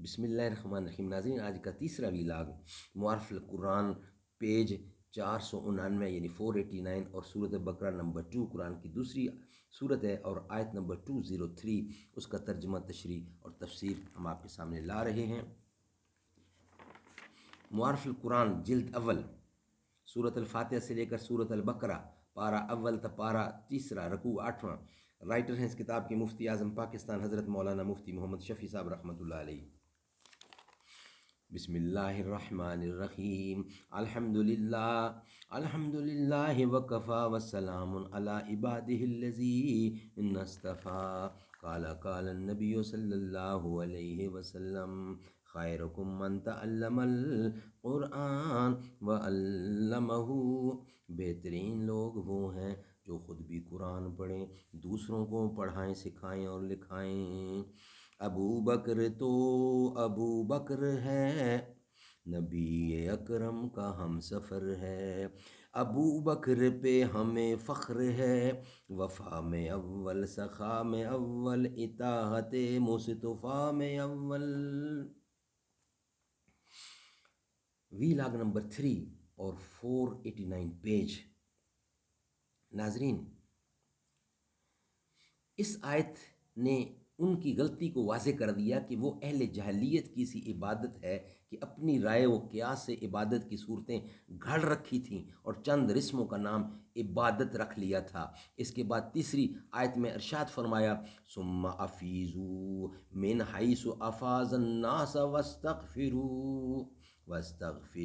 بسم اللہ الرحمن الرحیم۔ ناظرین، آج کا تیسرا ویلاگ معارف القرآن پیج 499 یعنی 489 اور سورۃ بقرہ نمبر 2 قرآن کی دوسری سورت ہے اور آیت نمبر 203 اس کا ترجمہ تشریح اور تفسیر ہم آپ کے سامنے لا رہے ہیں۔ معارف القرآن جلد اول، سورۃ الفاتحہ سے لے کر سورۃ البقرہ، پارہ اول تا پارہ تیسرا، رکوع 8واں۔ رائٹر ہیں اس کتاب کے مفتی اعظم پاکستان حضرت مولانا مفتی محمد شفیع صاحب رحمۃ اللہ علیہ۔ بسم اللہ الرحمن الرحیم۔ الحمد للہ وکفا وسلام علی عبادہ الذین اصطفیٰ۔ قال النبی صلی اللہ علیہ وسلم خیرکم من تعلم القرآن وعلمہ۔ بہترین لوگ وہ ہیں جو خود بھی قرآن پڑھیں، دوسروں کو پڑھائیں، سکھائیں اور لکھائیں۔ ابو بکر ہے، نبی اکرم کا ہم سفر ہے۔ ابو بکر پہ ہمیں فخر ہے، وفا میں اول، سخا میں اول، اطاعت مصطفیٰ میں اول۔ ویلاگ نمبر 3 اور 489 پیج۔ ناظرین، اس آیت نے ان کی غلطی کو واضح کر دیا کہ وہ اہل جاہلیت کی سی عبادت ہے کہ اپنی رائے و قیاس سے عبادت کی صورتیں گھڑ رکھی تھیں اور چند رسموں کا نام عبادت رکھ لیا تھا۔ اس کے بعد تیسری آیت میں ارشاد فرمایا ثم افیضوا من حیث افاض الناس واستغفروا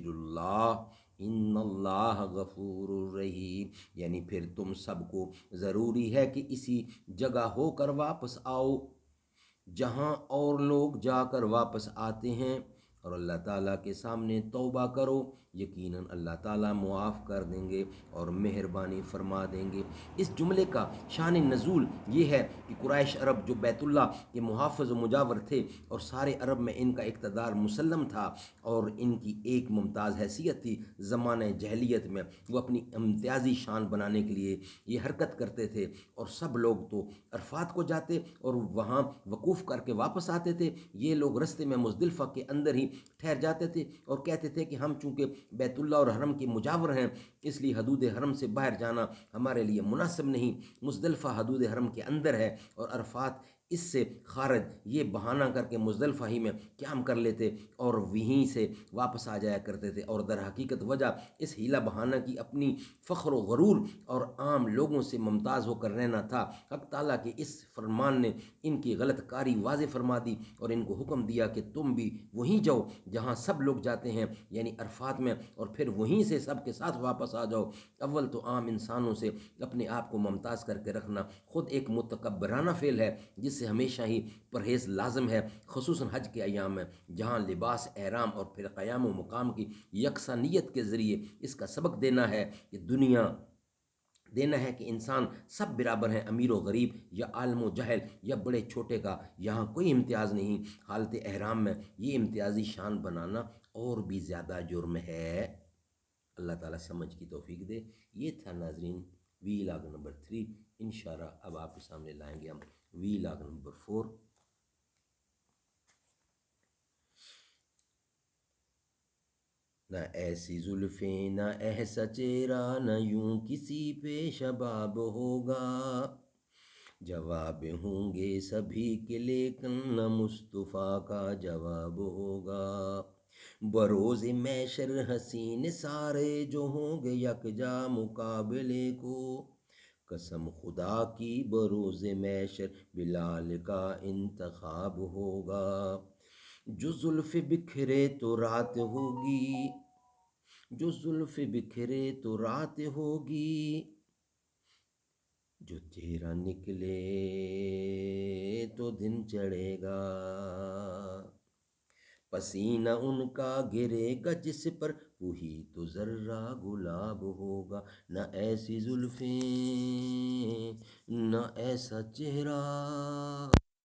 اللہ ان اللہ غفور الرحیم، یعنی پھر تم سب کو ضروری ہے کہ اسی جگہ ہو کر واپس آؤ جہاں اور لوگ جا کر واپس آتے ہیں، اور اللہ تعالیٰ کے سامنے توبہ کرو، یقیناً اللہ تعالیٰ معاف کر دیں گے اور مہربانی فرما دیں گے۔ اس جملے کا شان نزول یہ ہے کہ قریش عرب جو بیت اللہ کے محافظ و مجاور تھے اور سارے عرب میں ان کا اقتدار مسلم تھا اور ان کی ایک ممتاز حیثیت تھی زمانہ جاہلیت میں، وہ اپنی امتیازی شان بنانے کے لیے یہ حرکت کرتے تھے اور سب لوگ تو عرفات کو جاتے اور وہاں وقوف کر کے واپس آتے تھے، یہ لوگ رستے میں مزدلفہ کے اندر ہی ٹھہر جاتے تھے اور کہتے تھے کہ ہم چونکہ بیت اللہ اور حرم کے مجاور ہیں اس لیے حدود حرم سے باہر جانا ہمارے لیے مناسب نہیں، مزدلفہ حدود حرم کے اندر ہے اور عرفات اس سے خارج، یہ بہانہ کر کے مزدلفہ ہی میں قیام کر لیتے اور وہیں سے واپس آ جایا کرتے تھے، اور در حقیقت وجہ اس ہیلہ بہانہ کی اپنی فخر و غرور اور عام لوگوں سے ممتاز ہو کر رہنا تھا۔ حق تعالیٰ کے اس فرمان نے ان کی غلط کاری واضح فرما دی اور ان کو حکم دیا کہ تم بھی وہیں جاؤ جہاں سب لوگ جاتے ہیں، یعنی عرفات میں، اور پھر وہیں سے سب کے ساتھ واپس آ جاؤ۔ اول تو عام انسانوں سے اپنے آپ کو ممتاز کر کے رکھنا خود ایک متکبرانہ فعل ہے جس سے ہمیشہ ہی پرہیز لازم ہے، خصوصاً حج کے ایام میں جہاں لباس، احرام اور پھر قیام و مقام کی یکسانیت کے ذریعے اس کا سبق دینا ہے کہ انسان سب برابر ہیں، امیر و غریب یا عالم و جہل یا بڑے چھوٹے کا یہاں کوئی امتیاز نہیں۔ حالت احرام میں یہ امتیازی شان بنانا اور بھی زیادہ جرم ہے۔ اللہ تعالیٰ سمجھ کی توفیق دے۔ یہ تھا ناظرین ویلاگ نمبر 3۔ انشاءاللہ اب آپ کے سامنے لائیں گے ہم ویلاگ نمبر 4۔ نہ ایسی زلفیں نہ ایسا چہرہ، نہ یوں کسی پہ شباب ہوگا، جواب ہوں گے سبھی کے لیکن نہ مصطفیٰ کا جواب ہوگا۔ بروز محشر حسین سارے جو ہوں گے یکجا مقابلے کو، قسم خدا کی بروز محشر بلال کا انتخاب ہوگا۔ جو زلف بکھرے تو رات ہوگی، جو زلف بکھرے تو رات ہوگی، جو چہرہ نکلے تو دن چڑھے گا، پسینہ ان کا گرے گا جس پر وہی تو ذرہ گلاب ہوگا۔ نہ ایسی زلفیں نہ ایسا چہرہ،